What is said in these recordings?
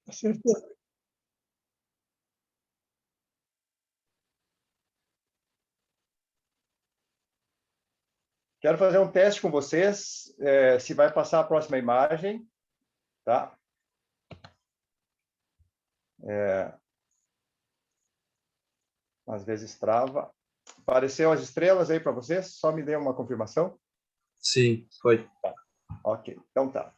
Acertou. Quero fazer um teste com vocês, se vai passar a próxima imagem, tá? Às vezes trava. Apareceu as estrelas aí para vocês? Só me dê uma confirmação. Sim, foi. Ok, então tá.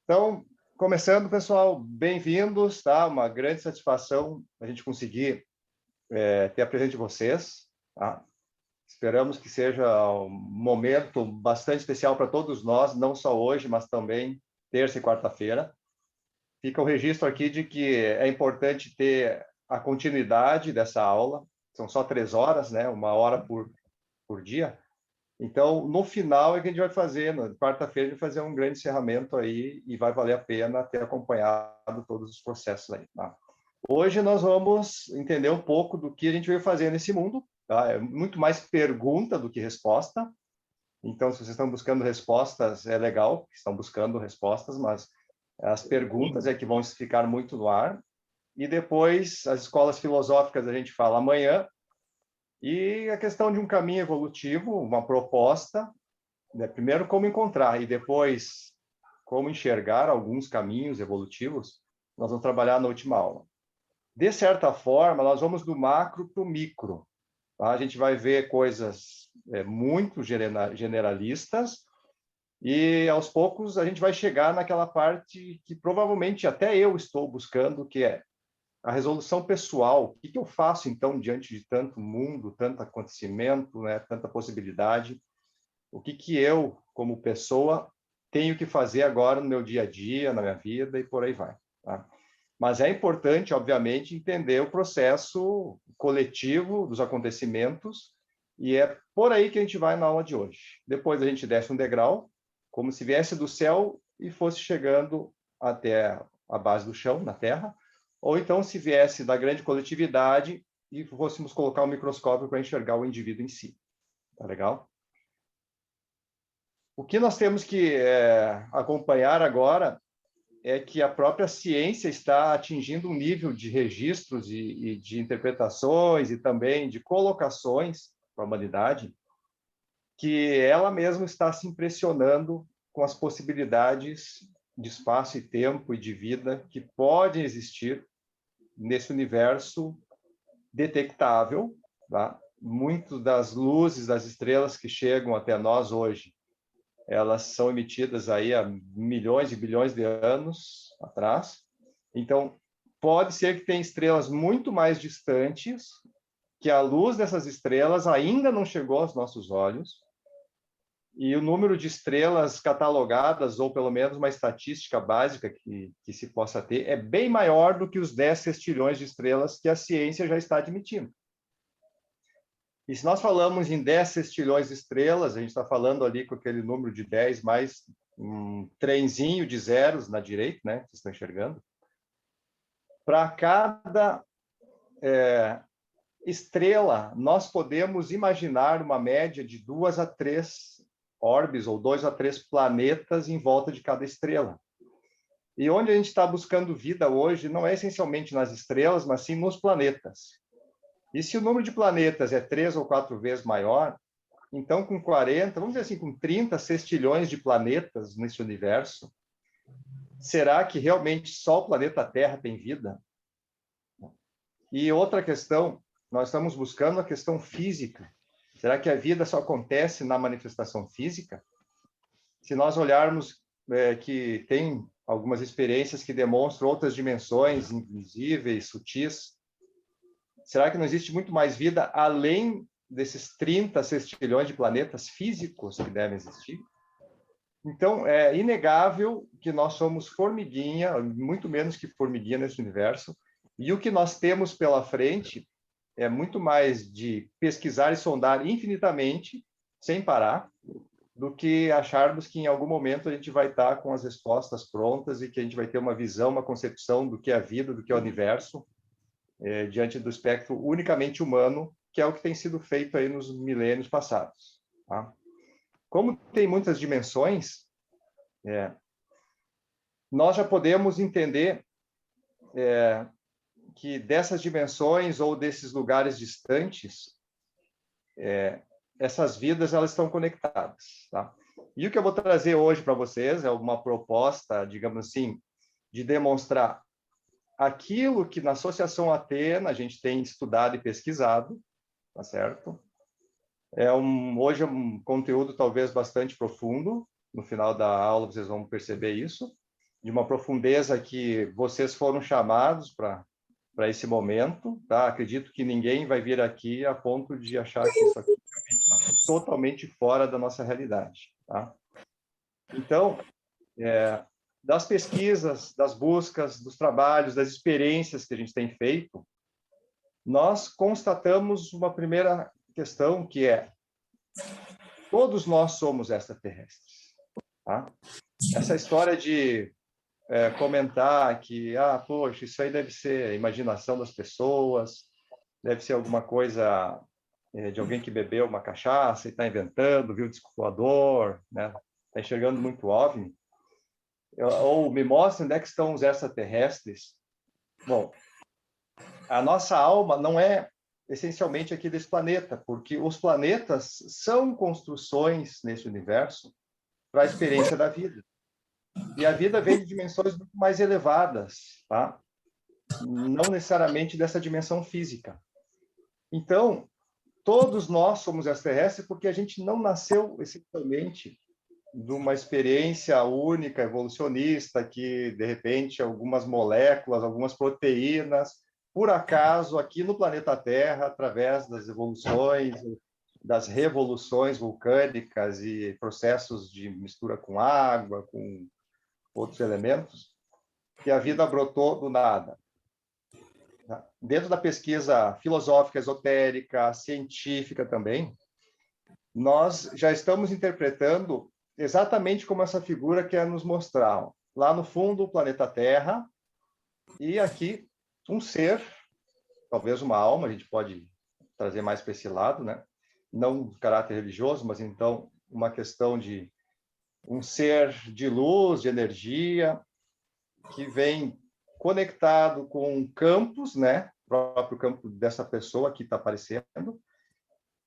Então, começando, pessoal, bem-vindos, tá? Uma grande satisfação a gente conseguir ter a presença de vocês, tá? Esperamos que seja um momento bastante especial para todos nós, não só hoje, mas também terça e quarta-feira. Fica o registro aqui de que é importante ter a continuidade dessa aula. São só 3 horas, né? 1 hora por dia. Então, no final é que a gente vai fazer, na quarta-feira, a gente vai fazer um grande encerramento aí e vai valer a pena ter acompanhado todos os processos aí, tá? Hoje nós vamos entender um pouco do que a gente veio fazer nesse mundo, tá? É muito mais pergunta do que resposta. Então, se vocês estão buscando respostas, é legal que estão buscando respostas, mas as perguntas é que vão ficar muito no ar. E depois, as escolas filosóficas a gente fala amanhã. E a questão de um caminho evolutivo, uma proposta, né? Primeiro, como encontrar, e depois, como enxergar alguns caminhos evolutivos, nós vamos trabalhar na última aula. De certa forma, nós vamos do macro para o micro. Tá? A gente vai ver coisas muito generalistas e, aos poucos, a gente vai chegar naquela parte que provavelmente até eu estou buscando, que é a resolução pessoal. O que eu faço, então, diante de tanto mundo, tanto acontecimento, né, tanta possibilidade? O que eu, como pessoa, tenho que fazer agora no meu dia a dia, na minha vida e por aí vai, tá? Mas é importante, obviamente, entender o processo coletivo dos acontecimentos e é por aí que a gente vai na aula de hoje. Depois a gente desce um degrau, como se viesse do céu e fosse chegando até a base do chão, na Terra, ou então se viesse da grande coletividade e fôssemos colocar um microscópio para enxergar o indivíduo em si. Tá legal? O que nós temos que acompanhar agora é que a própria ciência está atingindo um nível de registros e de interpretações e também de colocações para a humanidade que ela mesma está se impressionando com as possibilidades de espaço e tempo e de vida que podem existir nesse universo detectável, tá? Muitas das luzes das estrelas que chegam até nós hoje, elas são emitidas aí há milhões e bilhões de anos atrás. Então, pode ser que tenha estrelas muito mais distantes, que a luz dessas estrelas ainda não chegou aos nossos olhos, e o número de estrelas catalogadas, ou pelo menos uma estatística básica que se possa ter, é bem maior do que os 10 sextilhões de estrelas que a ciência já está admitindo. E se nós falamos em 10 sextilhões de estrelas, a gente está falando ali com aquele número de 10 mais um trenzinho de zeros na direita, né? Vocês estão enxergando? Para cada estrela, nós podemos imaginar uma média de 2 a 3 orbes, ou 2 a 3 planetas em volta de cada estrela. E onde a gente está buscando vida hoje não é essencialmente nas estrelas, mas sim nos planetas. E se o número de planetas é 3 ou 4 vezes maior, então com 40, vamos dizer assim, com 30 sextilhões de planetas nesse universo, será que realmente só o planeta Terra tem vida? E outra questão, nós estamos buscando a questão física. Será que a vida só acontece na manifestação física? Se nós olharmos que tem algumas experiências que demonstram outras dimensões invisíveis, sutis, será que não existe muito mais vida além desses 30 sextilhões de planetas físicos que devem existir? Então, é inegável que nós somos formiguinha, muito menos que formiguinha nesse universo, e o que nós temos pela frente é muito mais de pesquisar e sondar infinitamente, sem parar, do que acharmos que em algum momento a gente vai estar com as respostas prontas e que a gente vai ter uma visão, uma concepção do que é a vida, do que é o universo, diante do espectro unicamente humano, que é o que tem sido feito aí nos milênios passados. Tá? Como tem muitas dimensões, nós já podemos entender que dessas dimensões ou desses lugares distantes, essas vidas elas estão conectadas, tá? E o que eu vou trazer hoje para vocês é uma proposta, digamos assim, de demonstrar aquilo que na Associação Athena a gente tem estudado e pesquisado, tá certo? Hoje é um conteúdo talvez bastante profundo. No final da aula vocês vão perceber isso, de uma profundeza que vocês foram chamados para esse momento, tá? Acredito que ninguém vai vir aqui a ponto de achar que isso aqui realmente está totalmente fora da nossa realidade, tá? Então, das pesquisas, das buscas, dos trabalhos, das experiências que a gente tem feito, nós constatamos uma primeira questão que é: todos nós somos extraterrestres, tá? Essa história de comentar que, poxa, isso aí deve ser a imaginação das pessoas, deve ser alguma coisa de alguém que bebeu uma cachaça e está inventando, viu o disco voador, né? Está enxergando muito OVNI. Ou me mostra onde é que estão os extraterrestres. Bom, a nossa alma não é essencialmente aqui desse planeta, porque os planetas são construções nesse universo para a experiência da vida. E a vida vem de dimensões muito mais elevadas, tá? Não necessariamente dessa dimensão física. Então, todos nós somos extraterrestres porque a gente não nasceu essencialmente de uma experiência única, evolucionista, que, de repente, algumas moléculas, algumas proteínas, por acaso, aqui no planeta Terra, através das evoluções, das revoluções vulcânicas e processos de mistura com água, com outros elementos, que a vida brotou do nada. Dentro da pesquisa filosófica, esotérica, científica também, nós já estamos interpretando exatamente como essa figura quer nos mostrar. Lá no fundo, o planeta Terra, e aqui um ser, talvez uma alma, a gente pode trazer mais para esse lado, né? Não de caráter religioso, mas então uma questão de um ser de luz, de energia, que vem conectado com campos, né? O próprio campo dessa pessoa que está aparecendo.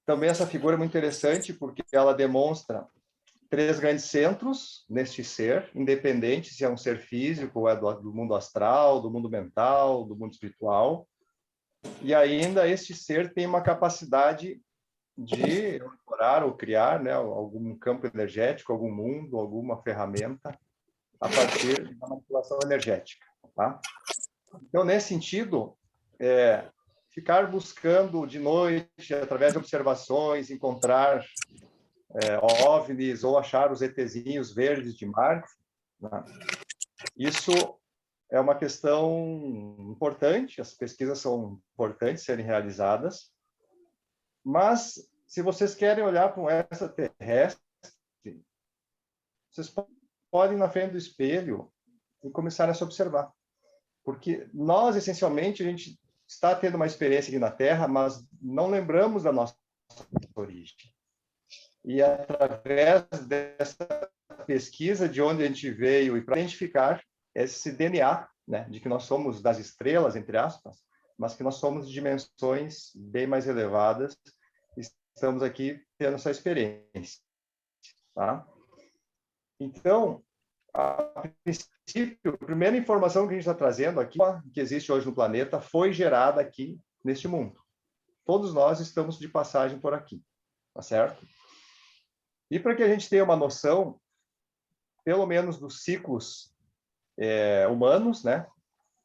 Também essa figura é muito interessante porque ela demonstra 3 grandes centros neste ser, independente se é um ser físico ou é do mundo astral, do mundo mental, do mundo espiritual. E ainda este ser tem uma capacidade de elaborar ou criar, né, algum campo energético, algum mundo, alguma ferramenta a partir da manipulação energética, tá? Então, nesse sentido, ficar buscando de noite, através de observações, encontrar OVNIs ou achar os ETzinhos verdes de Marte, né? Isso é uma questão importante, as pesquisas são importantes serem realizadas, mas se vocês querem olhar para um extraterrestre, vocês podem ir na frente do espelho e começar a se observar. Porque nós, essencialmente, a gente está tendo uma experiência aqui na Terra, mas não lembramos da nossa origem. E através dessa pesquisa de onde a gente veio e para identificar esse DNA, né, de que nós somos das estrelas, entre aspas, mas que nós somos de dimensões bem mais elevadas, e estamos aqui tendo essa experiência, tá? Então, a princípio, a primeira informação que a gente está trazendo aqui, que existe hoje no planeta, foi gerada aqui neste mundo. Todos nós estamos de passagem por aqui, tá certo? E para que a gente tenha uma noção, pelo menos dos ciclos humanos, né?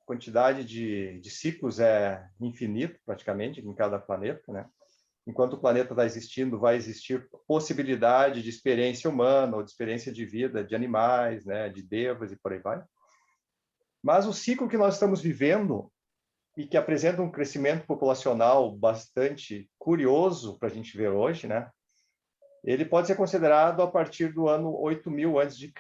A quantidade de ciclos é infinito, praticamente, em cada planeta, né? Enquanto o planeta está existindo, vai existir possibilidade de experiência humana ou de experiência de vida de animais, né? De devas e por aí vai. Mas o ciclo que nós estamos vivendo e que apresenta um crescimento populacional bastante curioso para a gente ver hoje, né? Ele pode ser considerado a partir do ano 8000 a.C.,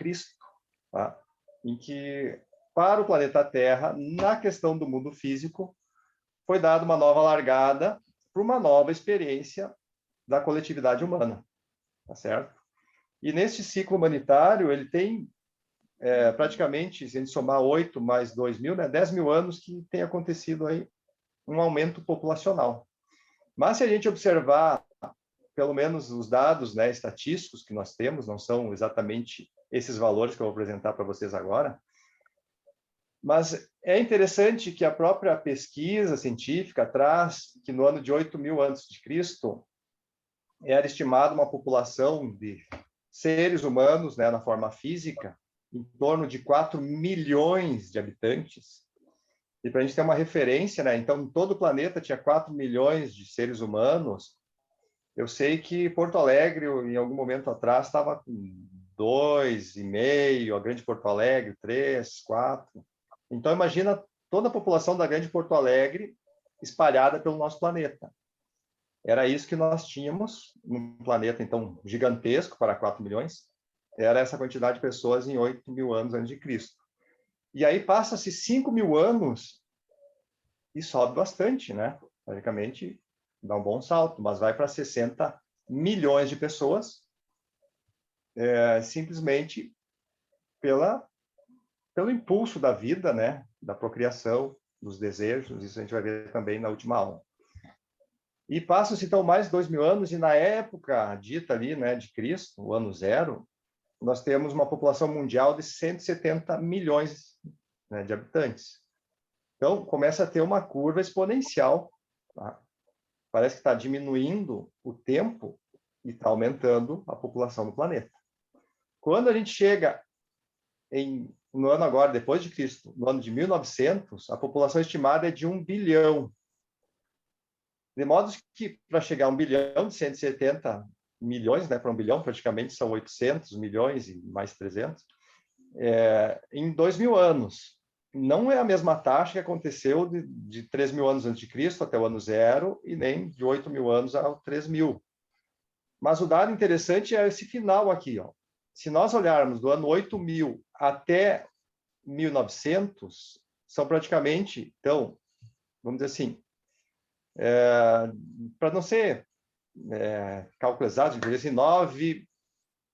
tá? Em que, para o planeta Terra, na questão do mundo físico, foi dada uma nova largada para uma nova experiência da coletividade humana, tá certo? E neste ciclo humanitário, ele tem praticamente, se a gente somar 8 mais 2.000, né, 10 mil anos que tem acontecido aí um aumento populacional. Mas se a gente observar, pelo menos os dados, né, estatísticos que nós temos, não são exatamente esses valores que eu vou apresentar para vocês agora, mas é interessante que a própria pesquisa científica traz que no ano de 8.000 a.C., era estimada uma população de seres humanos, né, na forma física, em torno de 4 milhões de habitantes. E para a gente ter uma referência, né, então, em todo o planeta tinha 4 milhões de seres humanos. Eu sei que Porto Alegre, em algum momento atrás, estava com 2,5, a Grande Porto Alegre, 3, 4. Então, imagina toda a população da Grande Porto Alegre espalhada pelo nosso planeta. Era isso que nós tínhamos num planeta, então, gigantesco para 4 milhões. Era essa quantidade de pessoas em 8.000 anos antes de Cristo. E aí passa-se 5.000 anos e sobe bastante, né? Praticamente dá um bom salto, mas vai para 60 milhões de pessoas, simplesmente pelo impulso da vida, né? Da procriação, dos desejos. Isso a gente vai ver também na última aula. E passa-se então mais 2.000 anos, e na época dita ali, né, de Cristo, o ano zero, nós temos uma população mundial de 170 milhões, né, de habitantes. Então, começa a ter uma curva exponencial. Tá? Parece que está diminuindo o tempo e está aumentando a população do planeta. Quando a gente chega no ano agora, depois de Cristo, no ano de 1900, a população estimada é de 1 bilhão. De modo que, para chegar a 1 bilhão, de 170 milhões, né, para 1 bilhão, praticamente são 800 milhões e mais 300, em 2.000 anos. Não é a mesma taxa que aconteceu de 3.000 anos antes de Cristo até o ano zero, e nem de 8.000 anos ao 3.000. Mas o dado interessante é esse final aqui. Ó. Se nós olharmos do ano 8.000 até 1900, são praticamente, então, vamos dizer assim, para não ser cálculo exato, dizer assim,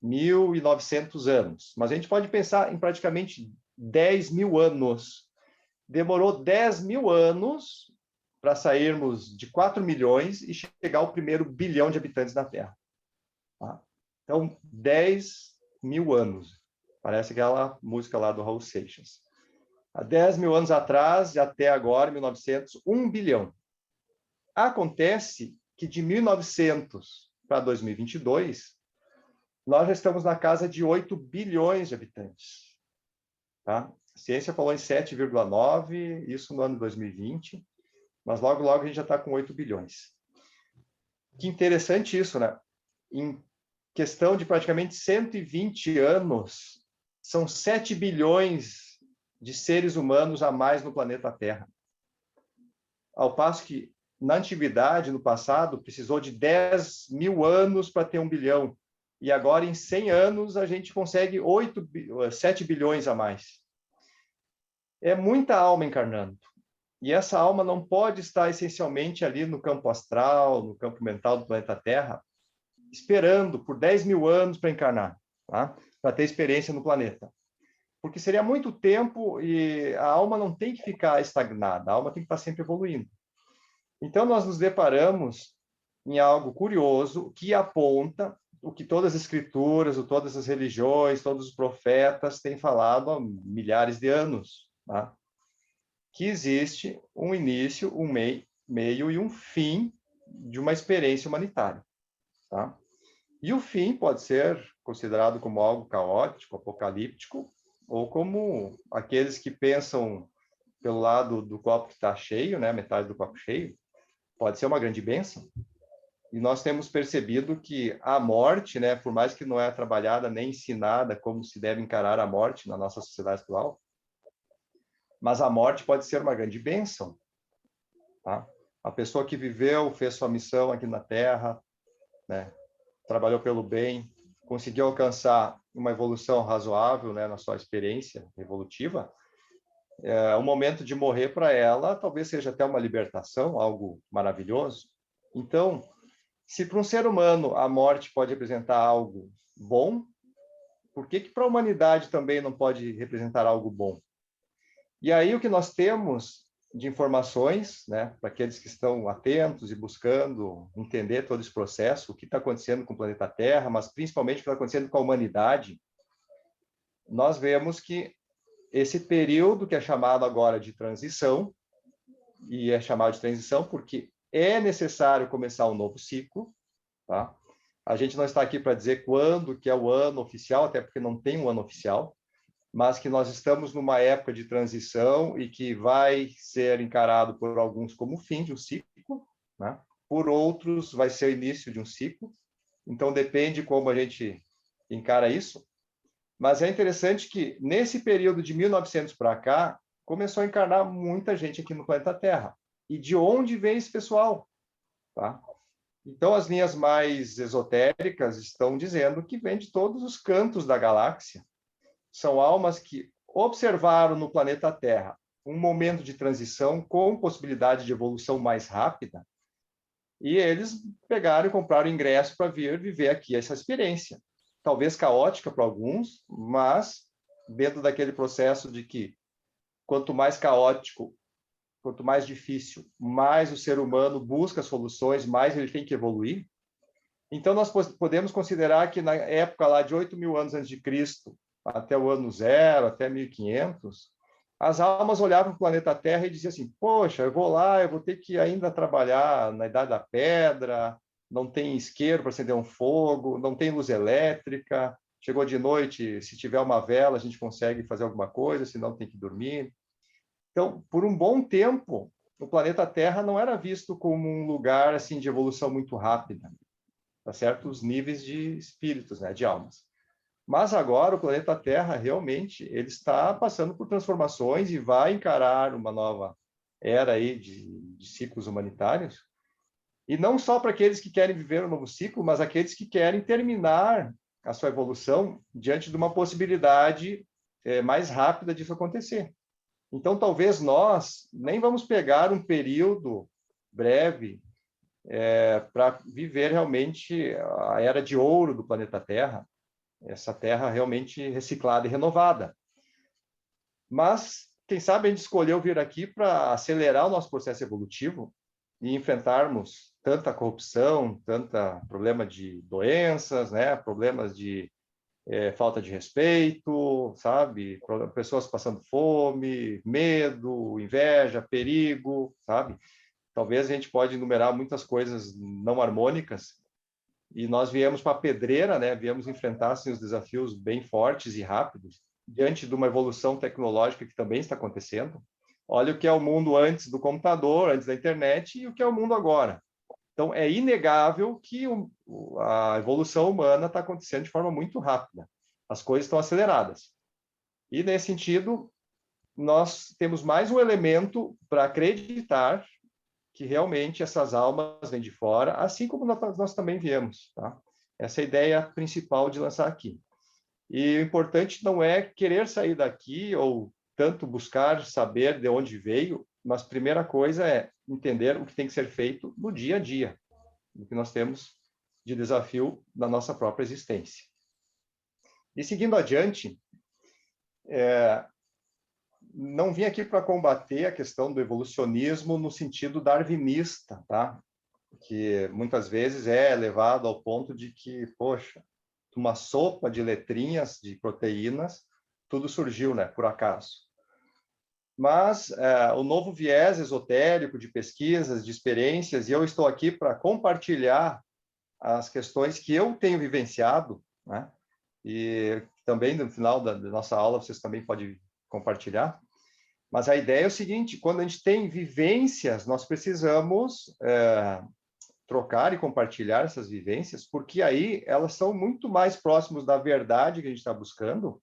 9.900 anos. Mas a gente pode pensar em praticamente 10.000 anos. Demorou 10.000 anos para sairmos de 4 milhões e chegar ao primeiro bilhão de habitantes na Terra. Tá? Então, 10.000 anos. Parece aquela música lá do Raul Seixas. Há 10.000 anos atrás, e até agora, 1900, 1 bilhão. Acontece que de 1900 para 2022, nós já estamos na casa de 8 bilhões de habitantes. Tá? A ciência falou em 7,9, isso no ano 2020, mas logo, logo a gente já está com 8 bilhões. Que interessante isso, né? Em questão de praticamente 120 anos, são 7 bilhões de seres humanos a mais no planeta Terra. Ao passo que, na antiguidade, no passado, precisou de 10.000 anos para ter 1 bilhão. E agora, em 100 anos, a gente consegue 7 bilhões a mais. É muita alma encarnando. E essa alma não pode estar essencialmente ali no campo astral, no campo mental do planeta Terra, esperando por 10.000 anos para encarnar, tá? Para ter experiência no planeta. Porque seria muito tempo e a alma não tem que ficar estagnada, a alma tem que estar sempre evoluindo. Então, nós nos deparamos em algo curioso que aponta o que todas as escrituras, todas as religiões, todos os profetas têm falado há milhares de anos, tá? Que existe um início, um meio e um fim de uma experiência humanitária. Tá? E o fim pode ser considerado como algo caótico, apocalíptico, ou como aqueles que pensam pelo lado do copo que está cheio, né, metade do copo cheio, pode ser uma grande bênção. E nós temos percebido que a morte, né, por mais que não é trabalhada nem ensinada como se deve encarar a morte na nossa sociedade atual, mas a morte pode ser uma grande bênção. Tá? A pessoa que viveu, fez sua missão aqui na Terra, né, trabalhou pelo bem, conseguiu alcançar uma evolução razoável, né, na sua experiência evolutiva, o momento de morrer para ela talvez seja até uma libertação, algo maravilhoso. Então, se para um ser humano a morte pode representar algo bom, por que para a humanidade também não pode representar algo bom? E aí o que nós temos de informações, né, para aqueles que estão atentos e buscando entender todo esse processo, o que está acontecendo com o planeta Terra, mas principalmente o que está acontecendo com a humanidade, nós vemos que esse período que é chamado agora de transição, e é chamado de transição porque é necessário começar um novo ciclo, tá? A gente não está aqui para dizer quando que é o ano oficial, até porque não tem um ano oficial, mas que nós estamos numa época de transição e que vai ser encarado por alguns como o fim de um ciclo, né? Por outros vai ser o início de um ciclo. Então depende como a gente encara isso. Mas é interessante que nesse período de 1900 para cá começou a encarnar muita gente aqui no planeta Terra. E de onde vem esse pessoal? Tá? Então, as linhas mais esotéricas estão dizendo que vem de todos os cantos da galáxia. São almas que observaram no planeta Terra um momento de transição com possibilidade de evolução mais rápida, e eles pegaram e compraram ingresso para vir viver aqui essa experiência. Talvez caótica para alguns, mas dentro daquele processo de que quanto mais caótico, quanto mais difícil, mais o ser humano busca soluções, mais ele tem que evoluir. Então, nós podemos considerar que na época lá de 8.000 anos antes de Cristo, até o ano zero, até 1500, as almas olhavam para o planeta Terra e diziam assim, poxa, eu vou lá, eu vou ter que ainda trabalhar na Idade da Pedra, não tem isqueiro para acender um fogo, não tem luz elétrica, chegou de noite, se tiver uma vela, a gente consegue fazer alguma coisa, senão tem que dormir. Então, por um bom tempo, o planeta Terra não era visto como um lugar assim de evolução muito rápida, para certos níveis de espíritos, né, de almas. Mas agora o planeta Terra realmente ele está passando por transformações e vai encarar uma nova era aí de ciclos humanitários. E não só para aqueles que querem viver um novo ciclo, mas aqueles que querem terminar a sua evolução diante de uma possibilidade mais rápida disso acontecer. Então, talvez nós nem vamos pegar um período breve para viver realmente a era de ouro do planeta Terra, essa Terra realmente reciclada e renovada. Mas, quem sabe, a gente escolheu vir aqui para acelerar o nosso processo evolutivo e enfrentarmos tanta corrupção, tanta problema de doenças, né? Problemas de falta de respeito, sabe? Pessoas passando fome, medo, inveja, perigo, sabe? Talvez a gente pode enumerar muitas coisas não harmônicas e nós viemos para a pedreira, né? Viemos enfrentar assim, os desafios bem fortes e rápidos diante de uma evolução tecnológica que também está acontecendo. Olha o que é o mundo antes do computador, antes da internet e o que é o mundo agora. Então, é inegável que a evolução humana está acontecendo de forma muito rápida. As coisas estão aceleradas. E, nesse sentido, nós temos mais um elemento para acreditar que realmente essas almas vêm de fora, assim como nós também viemos. Tá? Essa é a ideia principal de lançar aqui. E o importante não é querer sair daqui ou tanto buscar saber de onde veio, mas a primeira coisa é entender o que tem que ser feito no dia a dia, o que nós temos de desafio na nossa própria existência. E seguindo adiante, não vim aqui para combater a questão do evolucionismo no sentido darwinista, tá? Que muitas vezes é levado ao ponto de que, poxa, uma sopa de letrinhas, de proteínas, tudo surgiu, né, por acaso. Mas o novo viés esotérico de pesquisas, de experiências, e eu estou aqui para compartilhar as questões que eu tenho vivenciado, né? E também no final da nossa aula vocês também podem compartilhar. Mas a ideia é o seguinte: quando a gente tem vivências, nós precisamos trocar e compartilhar essas vivências, porque aí elas são muito mais próximas da verdade que a gente está buscando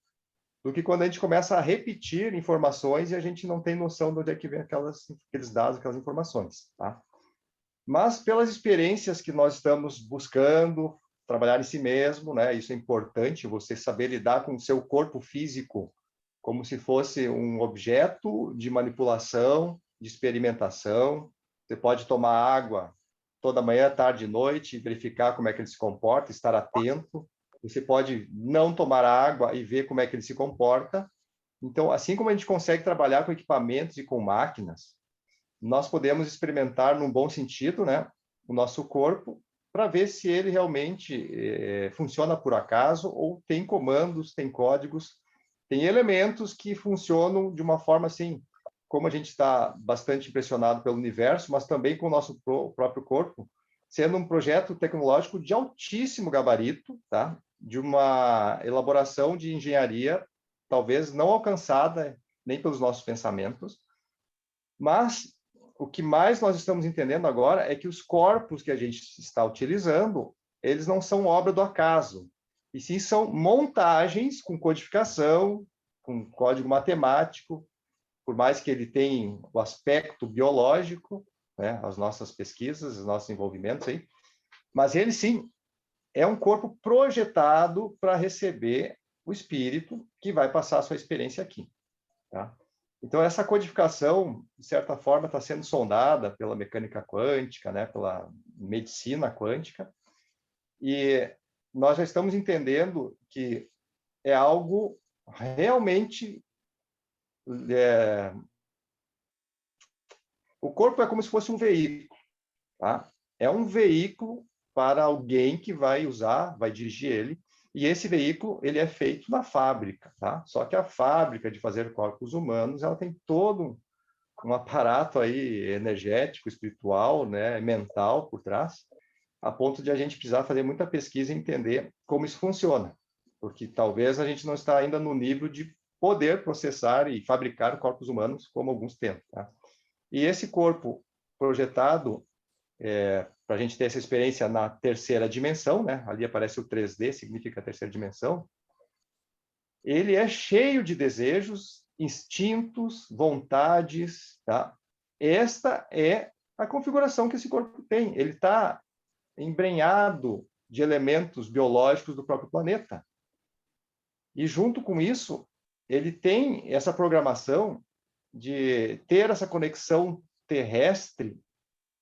do que quando a gente começa a repetir informações e a gente não tem noção de onde é que vem aqueles dados, aquelas informações, tá? Mas pelas experiências que nós estamos buscando, trabalhar em si mesmo, né? Isso é importante, você saber lidar com o seu corpo físico como se fosse um objeto de manipulação, de experimentação. Você pode tomar água toda manhã, tarde e noite, verificar como é que ele se comporta, estar atento. você pode não tomar água e ver como é que ele se comporta. Então, assim como a gente consegue trabalhar com equipamentos e com máquinas, nós podemos experimentar, num bom sentido, né, o nosso corpo, para ver se ele realmente funciona por acaso ou tem comandos, tem códigos, tem elementos que funcionam de uma forma assim, como a gente está bastante impressionado pelo universo, mas também com o nosso próprio corpo, sendo um projeto tecnológico de altíssimo gabarito, tá? De uma elaboração de engenharia talvez não alcançada nem pelos nossos pensamentos, mas o que mais nós estamos entendendo agora é que os corpos que a gente está utilizando, eles não são obra do acaso, e sim são montagens com codificação, com código matemático, por mais que ele tenha o aspecto biológico, né, as nossas pesquisas, os nossos envolvimentos aí, mas ele sim é um corpo projetado para receber o espírito que vai passar a sua experiência aqui, tá? Então, essa codificação, de certa forma, está sendo sondada pela mecânica quântica, né, pela medicina quântica, e nós já estamos entendendo que é algo realmente... o corpo é como se fosse um veículo, tá? É um veículo para alguém que vai usar, vai dirigir ele, e esse veículo ele é feito na fábrica, tá? Só que a fábrica de fazer corpos humanos, ela tem todo um aparato aí energético, espiritual, né, mental por trás, a ponto de a gente precisar fazer muita pesquisa e entender como isso funciona, porque talvez a gente não está ainda no nível de poder processar e fabricar corpos humanos como alguns tentam, tá? E esse corpo projetado, para a gente ter essa experiência na terceira dimensão, né? Ali aparece o 3D, significa terceira dimensão, ele é cheio de desejos, instintos, vontades, tá? Esta é a configuração que esse corpo tem. Ele está embrenhado de elementos biológicos do próprio planeta. E junto com isso, ele tem essa programação de ter essa conexão terrestre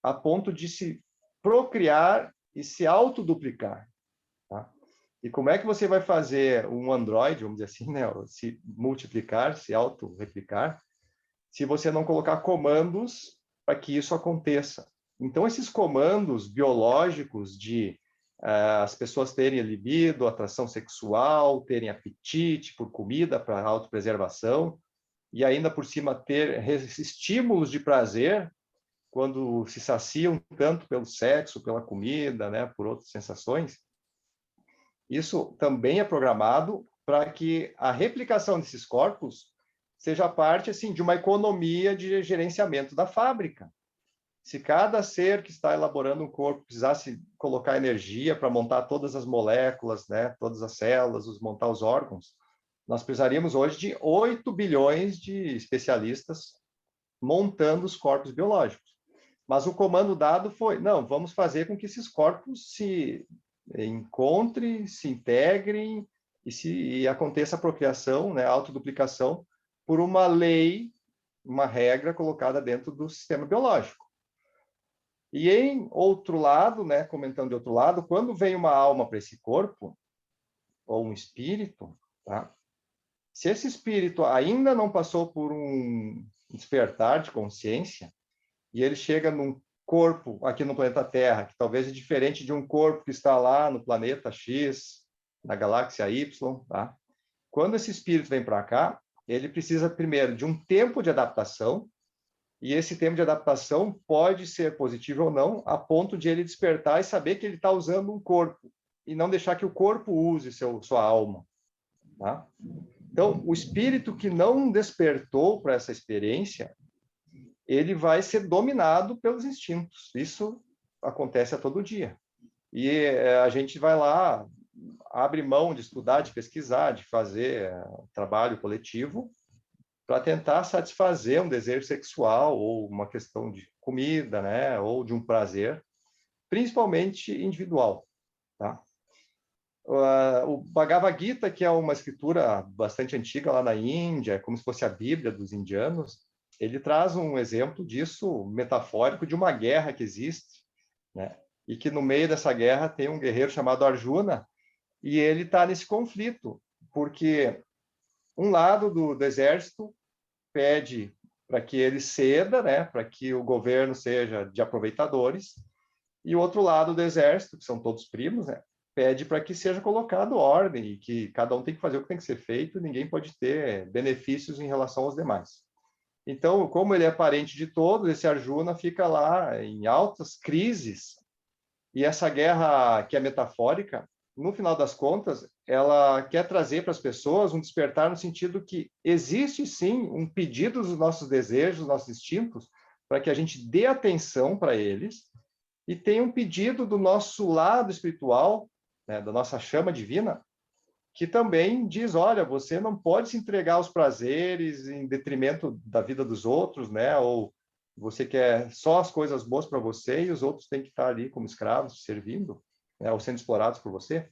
a ponto de se procriar e se autoduplicar, tá? E como é que você vai fazer um Android, vamos dizer assim, né, se multiplicar, se auto-replicar, se você não colocar comandos para que isso aconteça? Então, esses comandos biológicos de as pessoas terem libido, atração sexual, terem apetite por comida para autopreservação, e ainda por cima ter estímulos de prazer, quando se saciam tanto pelo sexo, pela comida, né, por outras sensações, isso também é programado para que a replicação desses corpos seja parte assim de uma economia de gerenciamento da fábrica. Se cada ser que está elaborando um corpo precisasse colocar energia para montar todas as moléculas, né, todas as células, montar os órgãos, nós precisaríamos hoje de 8 bilhões de especialistas montando os corpos biológicos. Mas o comando dado foi, não, vamos fazer com que esses corpos se encontrem, se integrem e aconteça a procriação, né, a autoduplicação, por uma lei, uma regra colocada dentro do sistema biológico. E em outro lado, né, comentando de outro lado, quando vem uma alma para esse corpo, ou um espírito, tá? Se esse espírito ainda não passou por um despertar de consciência, e ele chega num corpo aqui no planeta Terra, que talvez é diferente de um corpo que está lá no planeta X, na galáxia Y, tá? Quando esse espírito vem para cá, ele precisa primeiro de um tempo de adaptação, e esse tempo de adaptação pode ser positivo ou não, a ponto de ele despertar e saber que ele está usando um corpo, e não deixar que o corpo use sua alma, tá? Então, o espírito que não despertou para essa experiência, ele vai ser dominado pelos instintos. Isso acontece a todo dia. E a gente vai lá, abre mão de estudar, de pesquisar, de fazer trabalho coletivo para tentar satisfazer um desejo sexual ou uma questão de comida, né, ou de um prazer, principalmente individual, tá? O Bhagavad Gita, que é uma escritura bastante antiga lá na Índia, como se fosse a Bíblia dos indianos, ele traz um exemplo disso metafórico de uma guerra que existe, né? E que no meio dessa guerra tem um guerreiro chamado Arjuna, E ele está nesse conflito, porque um lado do exército pede para que ele ceda, né, para que o governo seja de aproveitadores, e o outro lado do exército, que são todos primos, né, pede para que seja colocado ordem, e que cada um tem que fazer o que tem que ser feito, ninguém pode ter benefícios em relação aos demais. Então, como ele é parente de todos, esse Arjuna fica lá em altas crises, e essa guerra que é metafórica, no final das contas, ela quer trazer para as pessoas um despertar no sentido que existe sim um pedido dos nossos desejos, dos nossos instintos, para que a gente dê atenção para eles, e tem um pedido do nosso lado espiritual, né, da nossa chama divina, que também diz, olha, você não pode se entregar aos prazeres em detrimento da vida dos outros, né? Ou você quer só as coisas boas para você e os outros têm que estar ali como escravos, servindo, né? Ou sendo explorados por você.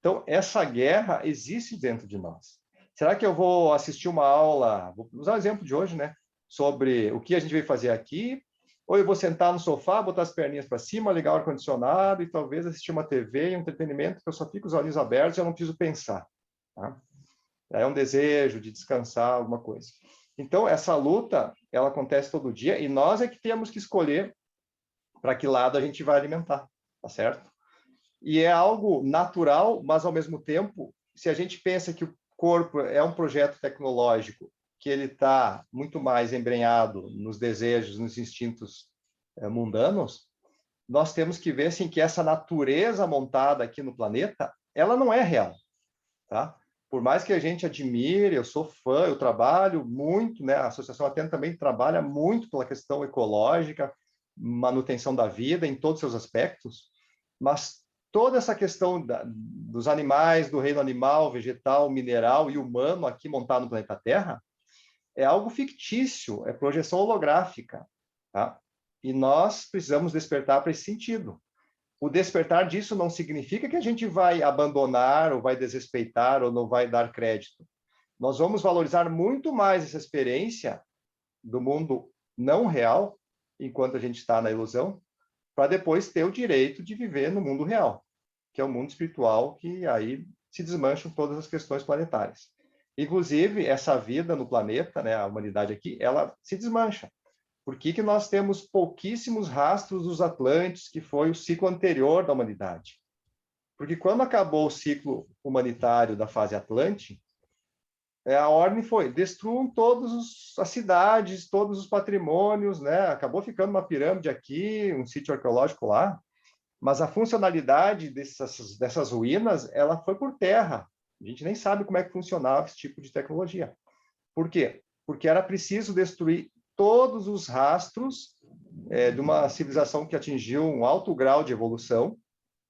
Então, essa guerra existe dentro de nós. Será que eu vou assistir uma aula, vou usar o exemplo de hoje, né? Sobre o que a gente veio fazer aqui, ou eu vou sentar no sofá, botar as perninhas para cima, ligar o ar-condicionado e talvez assistir uma TV e um entretenimento que eu só fico os olhinhos abertos e eu não preciso pensar. Tá? É um desejo de descansar, alguma coisa. Então, essa luta, ela acontece todo dia e nós é que temos que escolher para que lado a gente vai alimentar, tá certo? E é algo natural, mas ao mesmo tempo, se a gente pensa que o corpo é um projeto tecnológico, que ele está muito mais embrenhado nos desejos, nos instintos mundanos, nós temos que ver assim, que essa natureza montada aqui no planeta, ela não é real. Tá? Por mais que a gente admire, eu sou fã, eu trabalho muito, né? A Associação Atena também trabalha muito pela questão ecológica, manutenção da vida em todos os seus aspectos, mas toda essa questão dos animais, do reino animal, vegetal, mineral e humano aqui montado no planeta Terra, é algo fictício, é projeção holográfica, tá? E nós precisamos despertar para esse sentido. O despertar disso não significa que a gente vai abandonar, ou vai desrespeitar, ou não vai dar crédito. Nós vamos valorizar muito mais essa experiência do mundo não real, enquanto a gente está na ilusão, para depois ter o direito de viver no mundo real, que é o mundo espiritual, que aí se desmancham todas as questões planetárias. Inclusive, essa vida no planeta, né, a humanidade aqui, ela se desmancha. Por que nós temos pouquíssimos rastros dos Atlantes, que foi o ciclo anterior da humanidade? Porque quando acabou o ciclo humanitário da fase Atlante, a ordem foi, destruam todas as cidades, todos os patrimônios, né? Acabou ficando uma pirâmide aqui, um sítio arqueológico lá, mas a funcionalidade dessas ruínas, ela foi por terra. A gente nem sabe como é que funcionava esse tipo de tecnologia. Por quê? Porque era preciso destruir todos os rastros de uma civilização que atingiu um alto grau de evolução,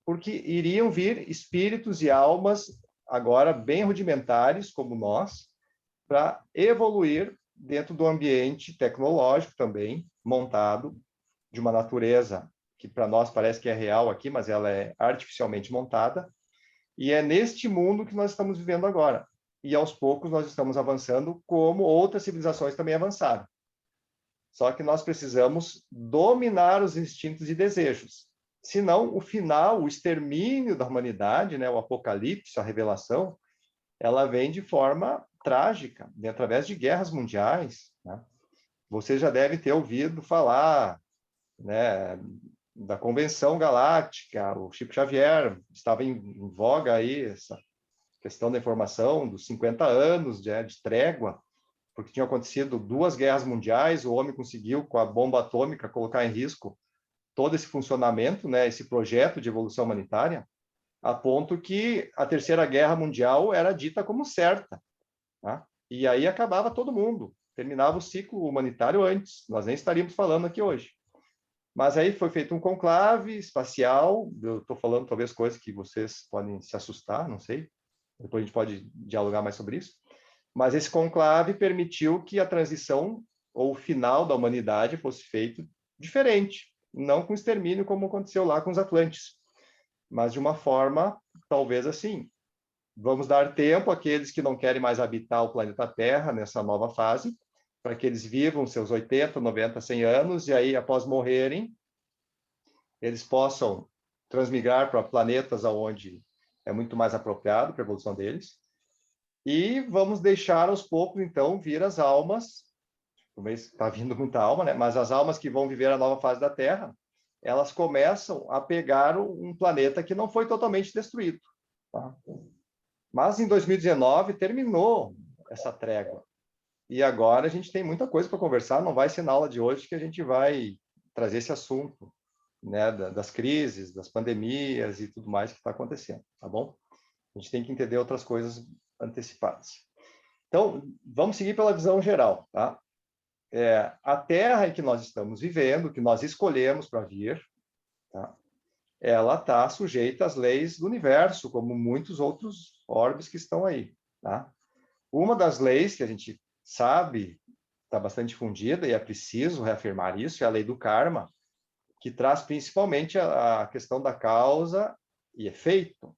porque iriam vir espíritos e almas agora bem rudimentares, como nós, para evoluir dentro do ambiente tecnológico também, montado de uma natureza que para nós parece que é real aqui, mas ela é artificialmente montada, e é neste mundo que nós estamos vivendo agora. E aos poucos nós estamos avançando como outras civilizações também avançaram. Só que nós precisamos dominar os instintos e desejos. Senão, o final, o extermínio da humanidade, né, o apocalipse, a revelação, ela vem de forma trágica, através de guerras mundiais. Né? Você já deve ter ouvido falar, né, da Convenção Galáctica, o Chico Xavier estava em voga aí, essa questão da informação dos 50 anos de trégua, porque tinham acontecido 2 guerras mundiais, o homem conseguiu, com a bomba atômica, colocar em risco todo esse funcionamento, né, esse projeto de evolução humanitária, a ponto que a Terceira Guerra Mundial era dita como certa. Tá? E aí acabava todo mundo, terminava o ciclo humanitário antes, nós nem estaríamos falando aqui hoje. Mas aí foi feito um conclave espacial, eu estou falando talvez coisas que vocês podem se assustar, não sei, depois a gente pode dialogar mais sobre isso, mas esse conclave permitiu que a transição ou o final da humanidade fosse feito diferente, não com extermínio como aconteceu lá com os Atlantes, mas de uma forma, talvez assim, vamos dar tempo àqueles que não querem mais habitar o planeta Terra nessa nova fase, para que eles vivam seus 80, 90, 100 anos, e aí, após morrerem, eles possam transmigrar para planetas onde é muito mais apropriado para a evolução deles. E vamos deixar aos poucos, então, vir as almas, está vindo muita alma, né? Mas as almas que vão viver a nova fase da Terra, elas começam a pegar um planeta que não foi totalmente destruído. Tá? Mas em 2019 terminou essa trégua. E agora a gente tem muita coisa para conversar, não vai ser na aula de hoje que a gente vai trazer esse assunto, né, das crises, das pandemias e tudo mais que está acontecendo, tá bom? A gente tem que entender outras coisas antecipadas. Então, vamos seguir pela visão geral, tá? A Terra em que nós estamos vivendo, que nós escolhemos para vir, tá? Ela está sujeita às leis do universo, como muitos outros orbes que estão aí, tá? Uma das leis que a gente sabe, está bastante difundida, e é preciso reafirmar isso, é a lei do karma, que traz principalmente a questão da causa e efeito,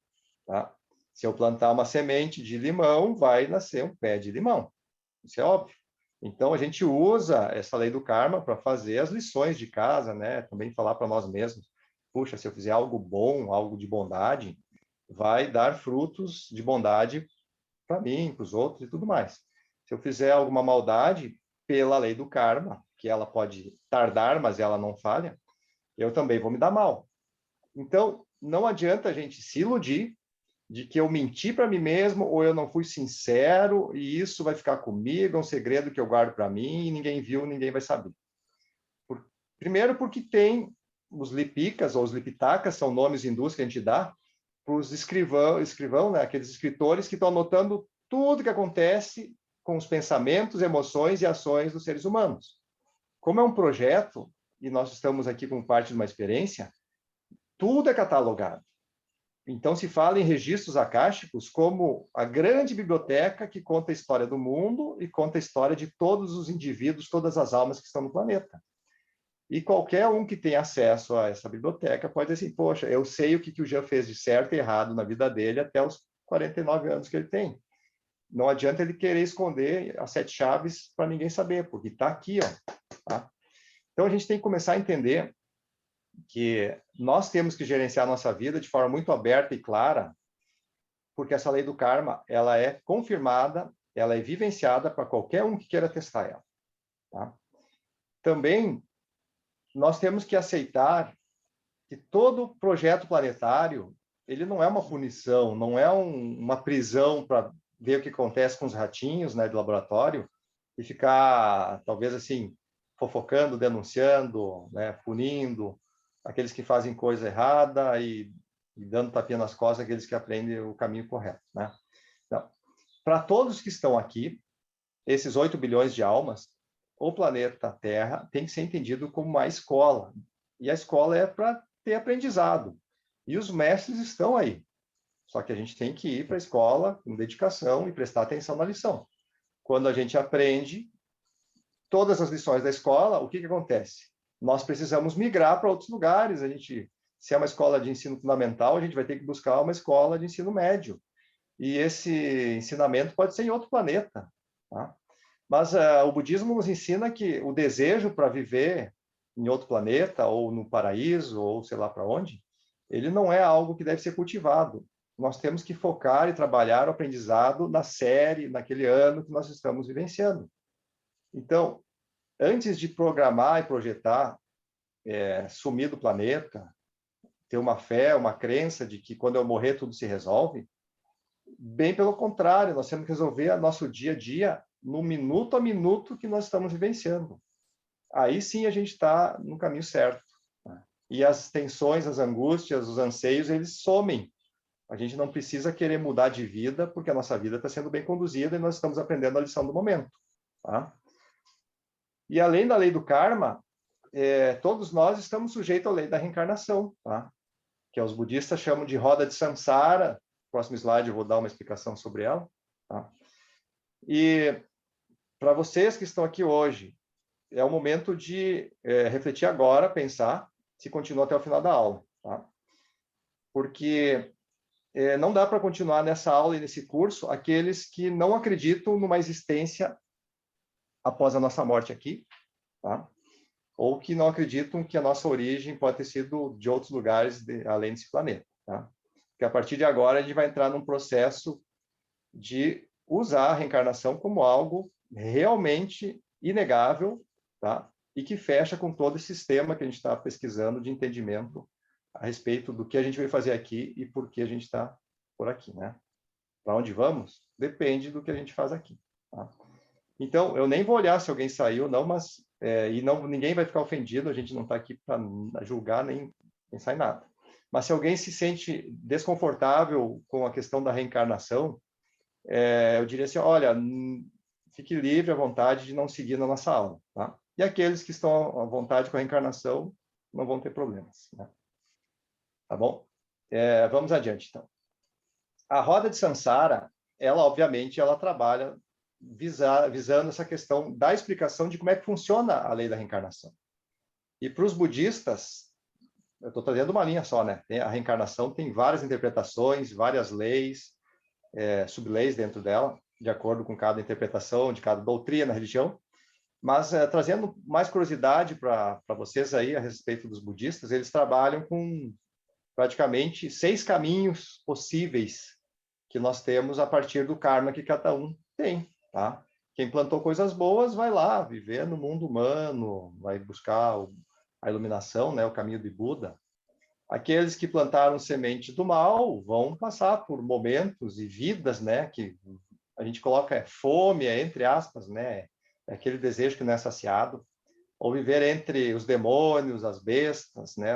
tá? Se eu plantar uma semente de limão, vai nascer um pé de limão. Isso é óbvio. Então, a gente usa essa lei do karma para fazer as lições de casa, né? Também falar para nós mesmos, puxa, se eu fizer algo bom, algo de bondade, vai dar frutos de bondade para mim, para os outros e tudo mais. Se eu fizer alguma maldade, pela lei do karma, que ela pode tardar, mas ela não falha, eu também vou me dar mal. Então, não adianta a gente se iludir de que eu menti para mim mesmo ou eu não fui sincero e isso vai ficar comigo, é um segredo que eu guardo para mim e ninguém viu, ninguém vai saber. Primeiro porque tem os lipicas ou os lipitakas, são nomes hindus que a gente dá para os escrivão, né? Aqueles escritores que estão anotando tudo que acontece com os pensamentos, emoções e ações dos seres humanos. Como é um projeto, e nós estamos aqui como parte de uma experiência, tudo é catalogado. Então, se fala em registros akáshicos como a grande biblioteca que conta a história do mundo e conta a história de todos os indivíduos, todas as almas que estão no planeta. E qualquer um que tenha acesso a essa biblioteca pode dizer assim, poxa, eu sei o que o Jean fez de certo e errado na vida dele até os 49 anos que ele tem. Não adianta ele querer esconder as 7 chaves para ninguém saber, porque está aqui, ó. Tá? Então, a gente tem que começar a entender que nós temos que gerenciar a nossa vida de forma muito aberta e clara, porque essa lei do karma, ela é confirmada, ela é vivenciada para qualquer um que queira testar ela. Tá? Também, nós temos que aceitar que todo projeto planetário, ele não é uma punição, não é uma prisão para ver o que acontece com os ratinhos, né, do laboratório, e ficar, talvez assim, fofocando, denunciando, né, punindo aqueles que fazem coisa errada e dando tapinha nas costas aqueles que aprendem o caminho correto, né? Então, para todos que estão aqui, esses 8 bilhões de almas, o planeta Terra tem que ser entendido como uma escola. E a escola é para ter aprendizado. E os mestres estão aí. Só que a gente tem que ir para a escola com dedicação e prestar atenção na lição. Quando a gente aprende todas as lições da escola, o que acontece? Nós precisamos migrar para outros lugares. Se é uma escola de ensino fundamental, a gente vai ter que buscar uma escola de ensino médio. E esse ensinamento pode ser em outro planeta. Tá? Mas o budismo nos ensina que o desejo para viver em outro planeta, ou no paraíso, ou sei lá para onde, ele não é algo que deve ser cultivado. Nós temos que focar e trabalhar o aprendizado na série, naquele ano que nós estamos vivenciando. Então, antes de programar e projetar sumir do planeta, ter uma fé, uma crença de que quando eu morrer tudo se resolve, bem pelo contrário, nós temos que resolver o nosso dia a dia no minuto a minuto que nós estamos vivenciando. Aí sim a gente está no caminho certo. Né? E as tensões, as angústias, os anseios, eles somem. A gente não precisa querer mudar de vida, porque a nossa vida está sendo bem conduzida e nós estamos aprendendo a lição do momento. Tá? E além da lei do karma, todos nós estamos sujeitos à lei da reencarnação, tá? Que os budistas chamam de roda de samsara. Próximo slide eu vou dar uma explicação sobre ela. Tá? E para vocês que estão aqui hoje, é o momento de refletir agora, pensar, se continua até o final da aula. Tá? Porque não dá para continuar nessa aula e nesse curso aqueles que não acreditam numa existência após a nossa morte aqui, tá? Ou que não acreditam que a nossa origem pode ter sido de outros lugares além desse planeta. Tá? Porque a partir de agora a gente vai entrar num processo de usar a reencarnação como algo realmente inegável, tá? E que fecha com todo esse sistema que a gente está pesquisando de entendimento a respeito do que a gente veio fazer aqui e por que a gente está por aqui, né? Para onde vamos? Depende do que a gente faz aqui. Tá? Então, eu nem vou olhar se alguém saiu ou não, mas ninguém vai ficar ofendido, a gente não está aqui para julgar nem pensar em nada. Mas se alguém se sente desconfortável com a questão da reencarnação, eu diria assim, olha, fique livre à vontade de não seguir na nossa aula. Tá? E aqueles que estão à vontade com a reencarnação não vão ter problemas. Né? Tá bom? Vamos adiante, então. A roda de Sansara, ela, obviamente, ela trabalha visando essa questão da explicação de como é que funciona a lei da reencarnação. E para os budistas, eu estou trazendo uma linha só, né? A reencarnação tem várias interpretações, várias leis, subleis dentro dela, de acordo com cada interpretação, de cada doutrina na religião. Mas, trazendo mais curiosidade para vocês aí a respeito dos budistas, eles trabalham com praticamente 6 caminhos possíveis que nós temos a partir do karma que cada um tem, tá? Quem plantou coisas boas vai lá viver no mundo humano, vai buscar a iluminação, né, o caminho de Buda. Aqueles que plantaram semente do mal vão passar por momentos e vidas, né, que a gente coloca fome, entre aspas, né, é aquele desejo que não é saciado, ou viver entre os demônios, as bestas, né,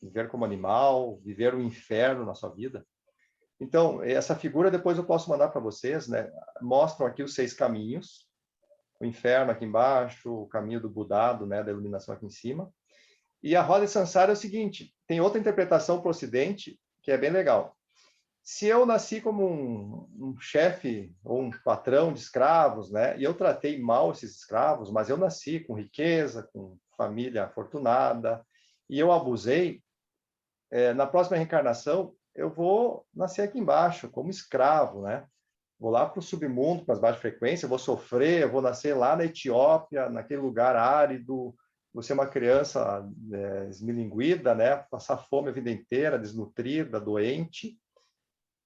viver como animal, viver o inferno na sua vida. Então, essa figura depois eu posso mandar para vocês, né? Mostram aqui os 6 caminhos, o inferno aqui embaixo, o caminho do Budado, né, da iluminação aqui em cima. E a roda de Sansara é o seguinte, tem outra interpretação para o Ocidente, que é bem legal. Se eu nasci como um chefe ou um patrão de escravos, né, e eu tratei mal esses escravos, mas eu nasci com riqueza, com família afortunada, e eu abusei, na próxima reencarnação, eu vou nascer aqui embaixo, como escravo, né? Vou lá para o submundo, para as baixas frequências, vou sofrer, eu vou nascer lá na Etiópia, naquele lugar árido, vou ser uma criança esmilinguida, né? Passar fome a vida inteira, desnutrida, doente.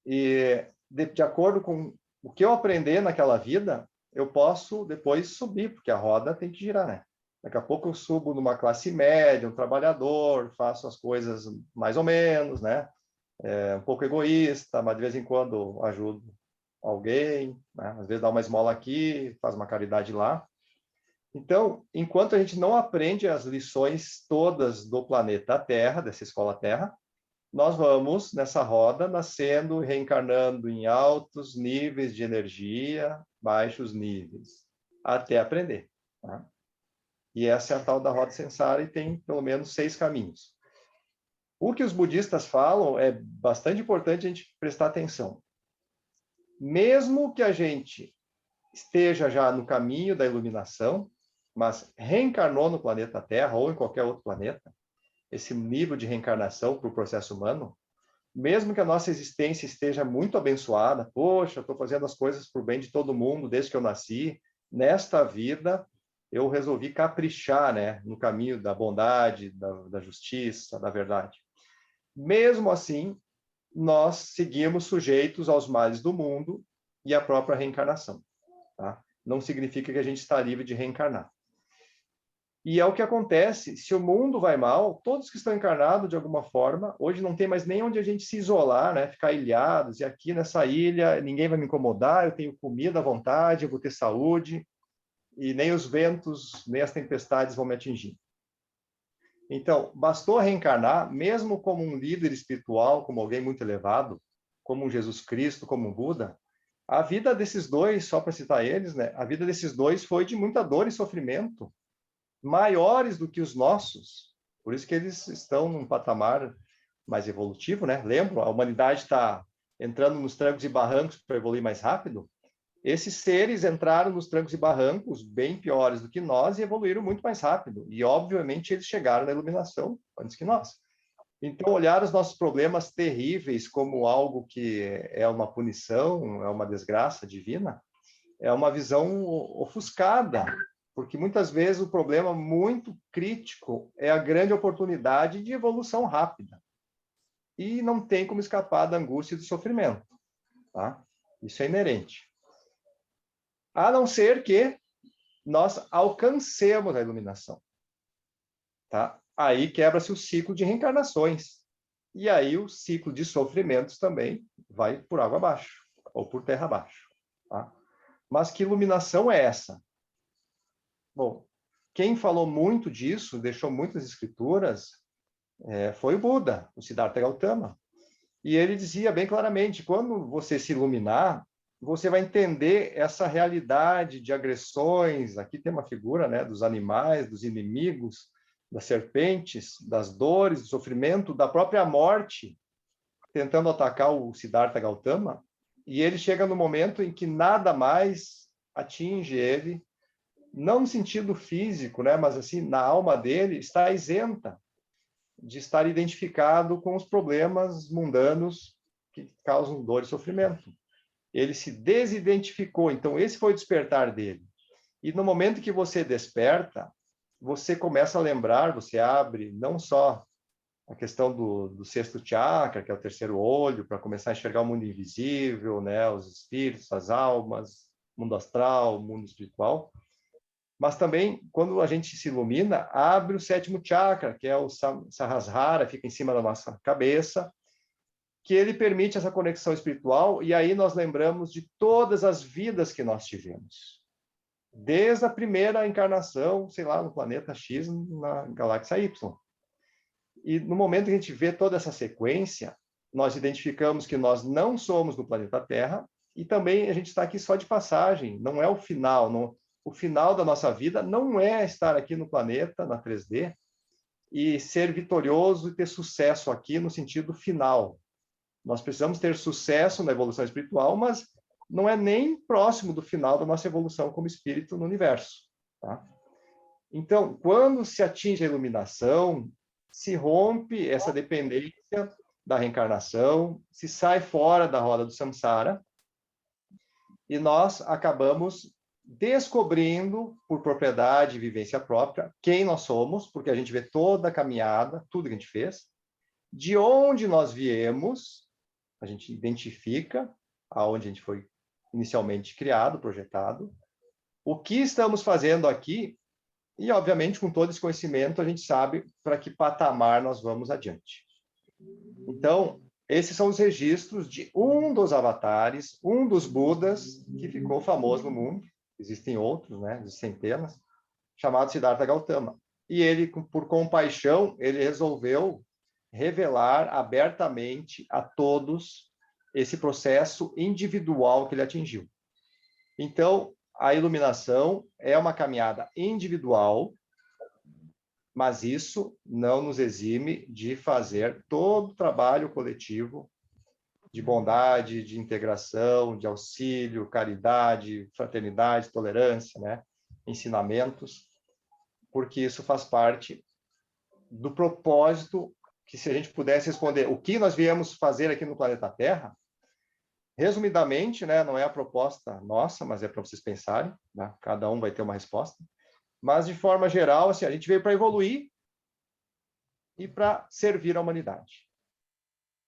E, de acordo com o que eu aprender naquela vida, eu posso depois subir, porque a roda tem que girar, né? Daqui a pouco eu subo numa classe média, um trabalhador, faço as coisas mais ou menos, né? Um pouco egoísta, mas de vez em quando ajudo alguém, né? Às vezes dá uma esmola aqui, faz uma caridade lá. Então, enquanto a gente não aprende as lições todas do planeta Terra, dessa escola Terra, nós vamos nessa roda nascendo e reencarnando em altos níveis de energia, baixos níveis, até aprender. Tá? E essa é a tal da roda Sansara e tem pelo menos 6 caminhos. O que os budistas falam é bastante importante a gente prestar atenção. Mesmo que a gente esteja já no caminho da iluminação, mas reencarnou no planeta Terra ou em qualquer outro planeta, esse nível de reencarnação para o processo humano, mesmo que a nossa existência esteja muito abençoada, poxa, estou fazendo as coisas para o bem de todo mundo desde que eu nasci, nesta vida eu resolvi caprichar, né, no caminho da bondade, da justiça, da verdade. Mesmo assim, nós seguimos sujeitos aos males do mundo e à própria reencarnação. Tá? Não significa que a gente está livre de reencarnar. E é o que acontece, se o mundo vai mal, todos que estão encarnados de alguma forma, hoje não tem mais nem onde a gente se isolar, né? Ficar ilhados, e aqui nessa ilha ninguém vai me incomodar, eu tenho comida à vontade, eu vou ter saúde, e nem os ventos, nem as tempestades vão me atingir. Então, bastou reencarnar, mesmo como um líder espiritual, como alguém muito elevado, como um Jesus Cristo, como um Buda, a vida desses dois, só para citar eles, né? A vida desses dois foi de muita dor e sofrimento, maiores do que os nossos. Por isso que eles estão num patamar mais evolutivo, né? Lembro, a humanidade está entrando nos trancos e barrancos para evoluir mais rápido. Esses seres entraram nos trancos e barrancos bem piores do que nós e evoluíram muito mais rápido. E, obviamente, eles chegaram na iluminação antes que nós. Então, olhar os nossos problemas terríveis como algo que é uma punição, é uma desgraça divina, é uma visão ofuscada, porque muitas vezes o problema muito crítico é a grande oportunidade de evolução rápida. e não tem como escapar da angústia e do sofrimento. Tá? Isso é inerente. A não ser que nós alcancemos a iluminação. Tá? Aí quebra-se o ciclo de reencarnações. E aí o ciclo de sofrimentos também vai por água abaixo, ou por terra abaixo. Tá? Mas que iluminação é essa? Bom, quem falou muito disso, deixou muitas escrituras, foi o Buda, o Siddhartha Gautama. E ele dizia bem claramente, quando você se iluminar, você vai entender essa realidade de agressões. Aqui tem uma figura, né, dos animais, dos inimigos, das serpentes, das dores, do sofrimento, da própria morte, tentando atacar o Siddhartha Gautama. E ele chega no momento em que nada mais atinge ele, não no sentido físico, né, mas assim, na alma dele, está isenta de estar identificado com os problemas mundanos que causam dor e sofrimento. Ele se desidentificou, então esse foi o despertar dele. E no momento que você desperta, você começa a lembrar, você abre não só a questão do sexto chakra, que é o terceiro olho, para começar a enxergar o mundo invisível, né, os espíritos, as almas, mundo astral, mundo espiritual, mas também, quando a gente se ilumina, abre o sétimo chakra, que é o Sahasrara, fica em cima da nossa cabeça, que ele permite essa conexão espiritual, e aí nós lembramos de todas as vidas que nós tivemos. Desde a primeira encarnação, sei lá, no planeta X, na galáxia Y. E no momento que a gente vê toda essa sequência, nós identificamos que nós não somos do planeta Terra, e também a gente está aqui só de passagem, não é o final, não, o final da nossa vida não é estar aqui no planeta, na 3D, e ser vitorioso e ter sucesso aqui no sentido final. Nós precisamos ter sucesso na evolução espiritual, mas não é nem próximo do final da nossa evolução como espírito no universo. Tá? Então, quando se atinge a iluminação, se rompe essa dependência da reencarnação, se sai fora da roda do samsara, e nós acabamos descobrindo, por propriedade e vivência própria, quem nós somos, porque a gente vê toda a caminhada, tudo que a gente fez, de onde nós viemos, a gente identifica aonde a gente foi inicialmente criado, projetado, o que estamos fazendo aqui, e, obviamente, com todo esse conhecimento, a gente sabe para que patamar nós vamos adiante. Então, esses são os registros de um dos avatares, um dos Budas, que ficou famoso no mundo. Existem outros, né, de centenas, chamado Siddhartha Gautama. E ele, por compaixão, ele resolveu revelar abertamente a todos esse processo individual que ele atingiu. Então, a iluminação é uma caminhada individual, mas isso não nos exime de fazer todo o trabalho coletivo de bondade, de integração, de auxílio, caridade, fraternidade, tolerância, né? Ensinamentos, porque isso faz parte do propósito que, se a gente pudesse responder o que nós viemos fazer aqui no planeta Terra, resumidamente, né, não é a proposta nossa, mas é para vocês pensarem, né? Cada um vai ter uma resposta, mas de forma geral, assim, a gente veio para evoluir e para servir a humanidade.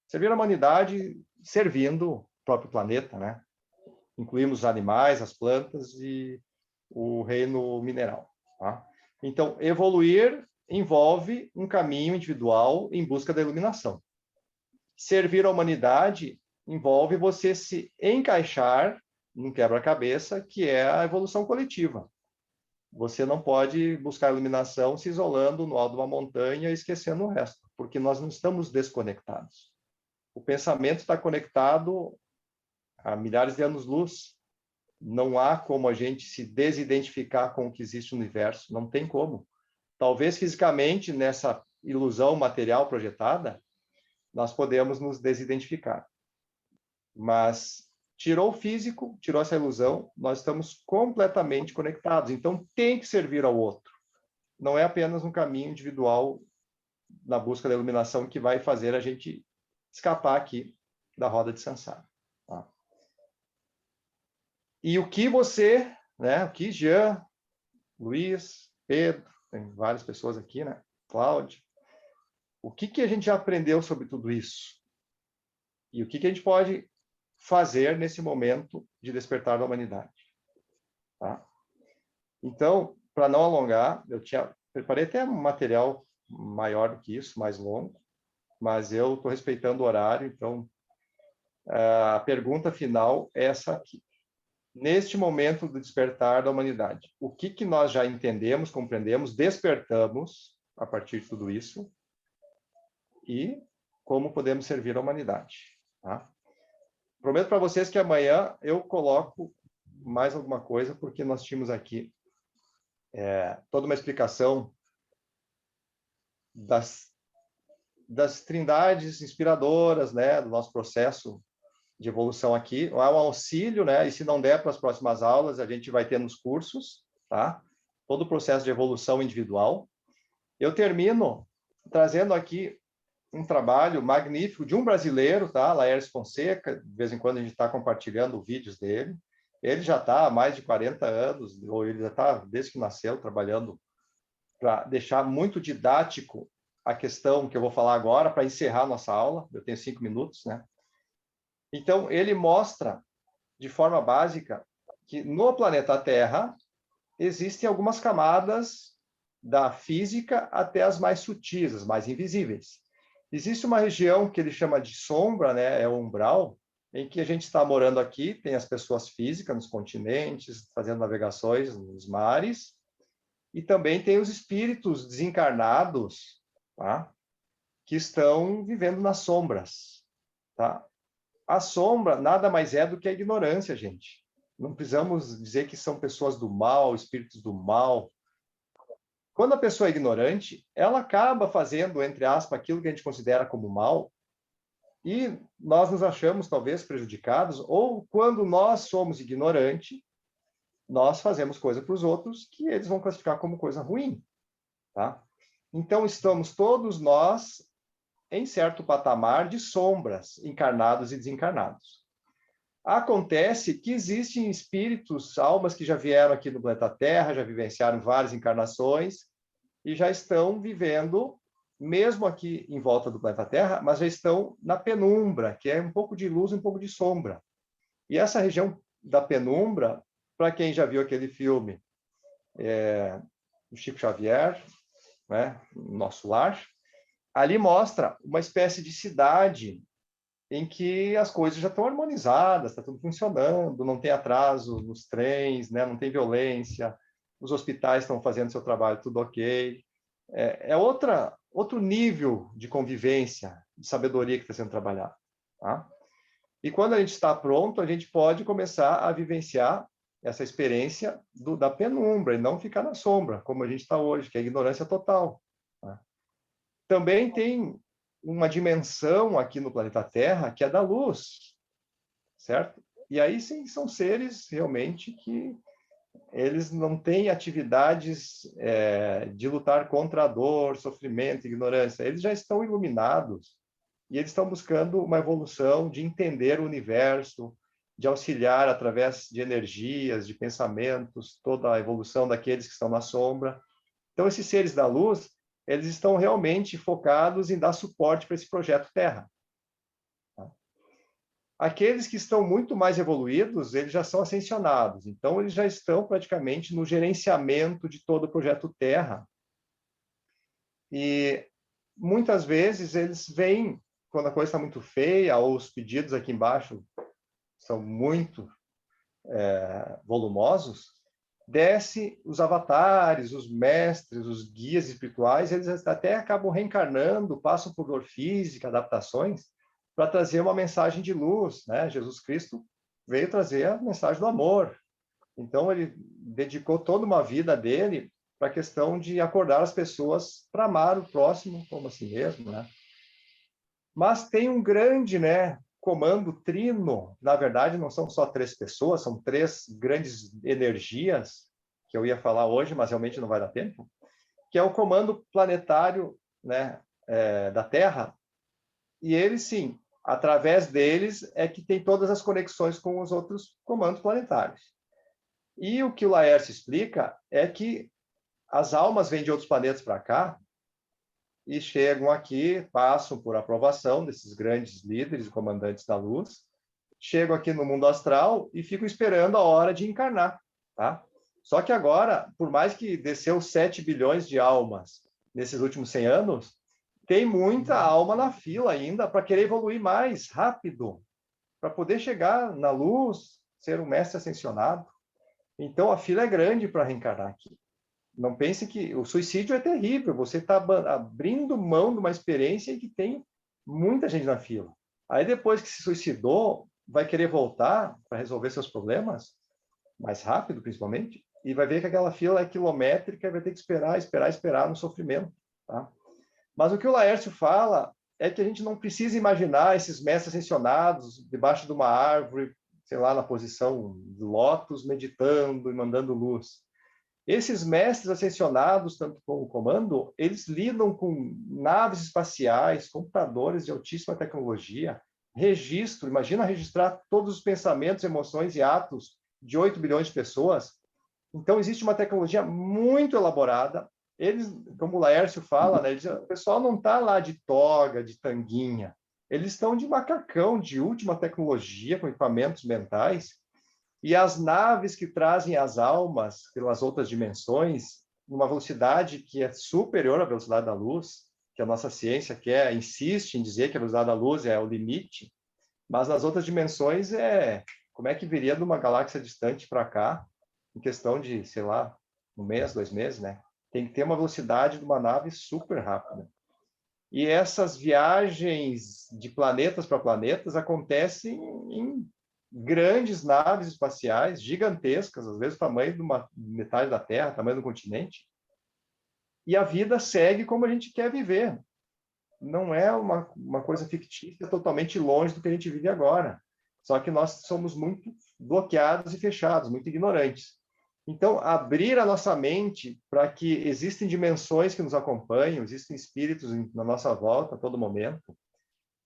Servir a humanidade servindo o próprio planeta, né? Incluímos os animais, as plantas e o reino mineral. Tá? Então, evoluir envolve um caminho individual em busca da iluminação. Servir a humanidade envolve você se encaixar num quebra-cabeça, que é a evolução coletiva. Você não pode buscar iluminação se isolando no alto de uma montanha e esquecendo o resto, porque nós não estamos desconectados. O pensamento está conectado a milhares de anos-luz. Não há como a gente se desidentificar com o que existe no universo, não tem como. Talvez fisicamente, nessa ilusão material projetada, nós podemos nos desidentificar. Mas tirou o físico, tirou essa ilusão, nós estamos completamente conectados. Então, tem que servir ao outro. Não é apenas um caminho individual na busca da iluminação que vai fazer a gente escapar aqui da roda de samsara. Tá? E o que você, né, o que Jean, Luiz, Pedro, tem várias pessoas aqui, né, Cláudio, o que a gente já aprendeu sobre tudo isso? E o que a gente pode fazer nesse momento de despertar da humanidade. Tá? Então, para não alongar, preparei até um material maior do que isso, mais longo, mas eu estou respeitando o horário, então a pergunta final é essa aqui. Neste momento do despertar da humanidade, o que nós já entendemos, compreendemos, despertamos a partir de tudo isso e como podemos servir a humanidade. Tá? Prometo para vocês que amanhã eu coloco mais alguma coisa, porque nós tínhamos aqui toda uma explicação das trindades inspiradoras, né, do nosso processo de evolução aqui. Há um auxílio, né, e se não der para as próximas aulas, a gente vai ter nos cursos, tá? Todo o processo de evolução individual. Eu termino trazendo aqui um trabalho magnífico de um brasileiro, tá? Laércio Fonseca, de vez em quando a gente está compartilhando vídeos dele. Ele já está há mais de 40 anos, ou ele já está, desde que nasceu, trabalhando para deixar muito didático a questão que eu vou falar agora, para encerrar a nossa aula. Eu tenho 5 minutos, né? Então, ele mostra, de forma básica, que no planeta Terra existem algumas camadas da física até as mais sutis, as mais invisíveis. Existe uma região que ele chama de sombra, né? É o umbral, em que a gente está morando aqui, tem as pessoas físicas nos continentes, fazendo navegações nos mares, e também tem os espíritos desencarnados, tá? Que estão vivendo nas sombras. Tá? A sombra nada mais é do que a ignorância, gente. Não precisamos dizer que são pessoas do mal, espíritos do mal. Quando a pessoa é ignorante, ela acaba fazendo, entre aspas, aquilo que a gente considera como mal, e nós nos achamos talvez prejudicados, ou quando nós somos ignorantes, nós fazemos coisa para os outros que eles vão classificar como coisa ruim. Tá? Então, estamos todos nós em certo patamar de sombras, encarnados e desencarnados. Acontece que existem espíritos, almas que já vieram aqui no planeta Terra, já vivenciaram várias encarnações e já estão vivendo, mesmo aqui em volta do planeta Terra, mas já estão na penumbra, que é um pouco de luz, um pouco de sombra. E essa região da penumbra, para quem já viu aquele filme do Chico Xavier, né, Nosso Lar, ali mostra uma espécie de cidade em que as coisas já estão harmonizadas, está tudo funcionando, não tem atraso nos trens, né, não tem violência, os hospitais estão fazendo seu trabalho tudo ok. É outro nível de convivência, de sabedoria que está sendo trabalhado. Tá? E quando a gente está pronto, a gente pode começar a vivenciar essa experiência da penumbra e não ficar na sombra, como a gente está hoje, que é a ignorância total. Tá? Também tem uma dimensão aqui no planeta Terra que é da luz, certo? E aí sim são seres realmente que eles não têm atividades de lutar contra a dor, sofrimento, ignorância. Eles já estão iluminados e eles estão buscando uma evolução de entender o universo, de auxiliar através de energias, de pensamentos, toda a evolução daqueles que estão na sombra. Então, esses seres da luz, eles estão realmente focados em dar suporte para esse projeto Terra. Aqueles que estão muito mais evoluídos, eles já são ascensionados, então eles já estão praticamente no gerenciamento de todo o projeto Terra. E muitas vezes eles vêm quando a coisa está muito feia, ou os pedidos aqui embaixo são muito volumosos, desce os avatares, os mestres, os guias espirituais, eles até acabam reencarnando, passam por dor física, adaptações, para trazer uma mensagem de luz, né? Jesus Cristo veio trazer a mensagem do amor. Então, ele dedicou toda uma vida dele para a questão de acordar as pessoas para amar o próximo como a si mesmo, né? Mas tem um grande, né, comando trino. Na verdade, não são só 3 pessoas, são 3 grandes energias, que eu ia falar hoje, mas realmente não vai dar tempo, que é o comando planetário, né, da Terra. E eles, sim, através deles é que tem todas as conexões com os outros comandos planetários. E o que o Laércio explica é que as almas vêm de outros planetas para cá e chegam aqui, passam por aprovação desses grandes líderes e comandantes da luz, chegam aqui no mundo astral e ficam esperando a hora de encarnar, tá? Só que agora, por mais que desceu 7 bilhões de almas nesses últimos 100 anos, tem muita alma na fila ainda para querer evoluir mais rápido, para poder chegar na luz, ser um mestre ascensionado. Então, a fila é grande para reencarnar aqui. Não pense que o suicídio é terrível, você está abrindo mão de uma experiência em que tem muita gente na fila. Aí, depois que se suicidou, vai querer voltar para resolver seus problemas, mais rápido, principalmente, e vai ver que aquela fila é quilométrica e vai ter que esperar no sofrimento. Tá? Mas o que o Laércio fala é que a gente não precisa imaginar esses mestres ascensionados debaixo de uma árvore, sei lá, na posição de lótus, meditando e mandando luz. Esses mestres ascensionados, tanto como o comando, eles lidam com naves espaciais, computadores de altíssima tecnologia, registro, imagina registrar todos os pensamentos, emoções e atos de 8 bilhões de pessoas. Então, existe uma tecnologia muito elaborada. Eles, como o Laércio fala, né, o pessoal não está lá de toga, de tanguinha. Eles estão de macacão, de última tecnologia, com equipamentos mentais. E as naves que trazem as almas pelas outras dimensões, numa velocidade que é superior à velocidade da luz, que a nossa ciência insiste em dizer que a velocidade da luz é o limite, mas nas outras dimensões como é que viria de uma galáxia distante para cá, em questão de, sei lá, um mês, 2 meses, né? Tem que ter uma velocidade de uma nave super rápida. E essas viagens de planetas para planetas acontecem em grandes naves espaciais, gigantescas, às vezes o tamanho de uma metade da Terra, tamanho do continente. E a vida segue como a gente quer viver. Não é uma coisa fictícia, totalmente longe do que a gente vive agora. Só que nós somos muito bloqueados e fechados, muito ignorantes. Então, abrir a nossa mente para que existem dimensões que nos acompanham, existem espíritos na nossa volta a todo momento,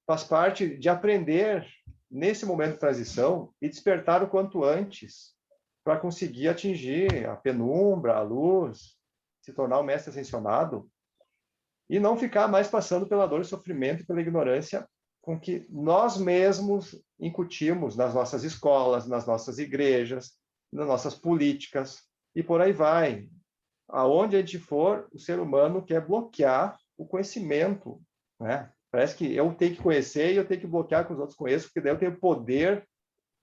faz parte de aprender nesse momento de transição e despertar o quanto antes para conseguir atingir a penumbra, a luz, se tornar um mestre ascensionado e não ficar mais passando pela dor e sofrimento e pela ignorância com que nós mesmos incutimos nas nossas escolas, nas nossas igrejas, nas nossas políticas, e por aí vai. Aonde a gente for, o ser humano quer bloquear o conhecimento, né? Parece que eu tenho que conhecer e eu tenho que bloquear que os outros conheçam, porque daí eu tenho poder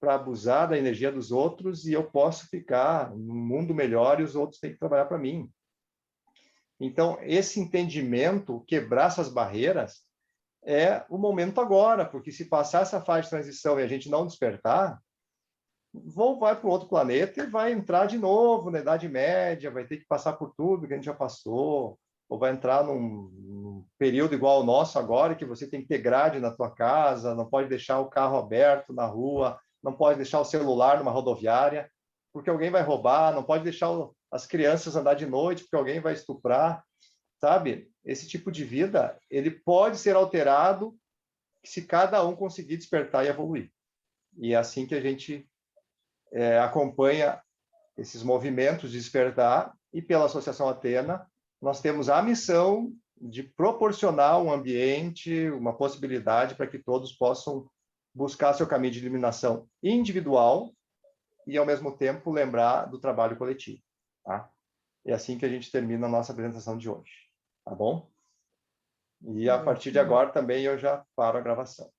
para abusar da energia dos outros e eu posso ficar num mundo melhor e os outros têm que trabalhar para mim. Então, esse entendimento, quebrar essas barreiras, é o momento agora, porque se passar essa fase de transição e a gente não despertar, vai para o outro planeta e vai entrar de novo na Idade Média, vai ter que passar por tudo que a gente já passou, ou vai entrar num período igual ao nosso agora, que você tem que ter grade na tua casa, não pode deixar o carro aberto na rua, não pode deixar o celular numa rodoviária, porque alguém vai roubar, não pode deixar as crianças andar de noite, porque alguém vai estuprar, sabe? Esse tipo de vida, ele pode ser alterado se cada um conseguir despertar e evoluir. E é assim que a gente acompanha esses movimentos de despertar, e pela Associação Atena, nós temos a missão de proporcionar um ambiente, uma possibilidade para que todos possam buscar seu caminho de iluminação individual e, ao mesmo tempo, lembrar do trabalho coletivo. Tá? É assim que a gente termina a nossa apresentação de hoje. Tá bom? E a partir de agora também eu já paro a gravação.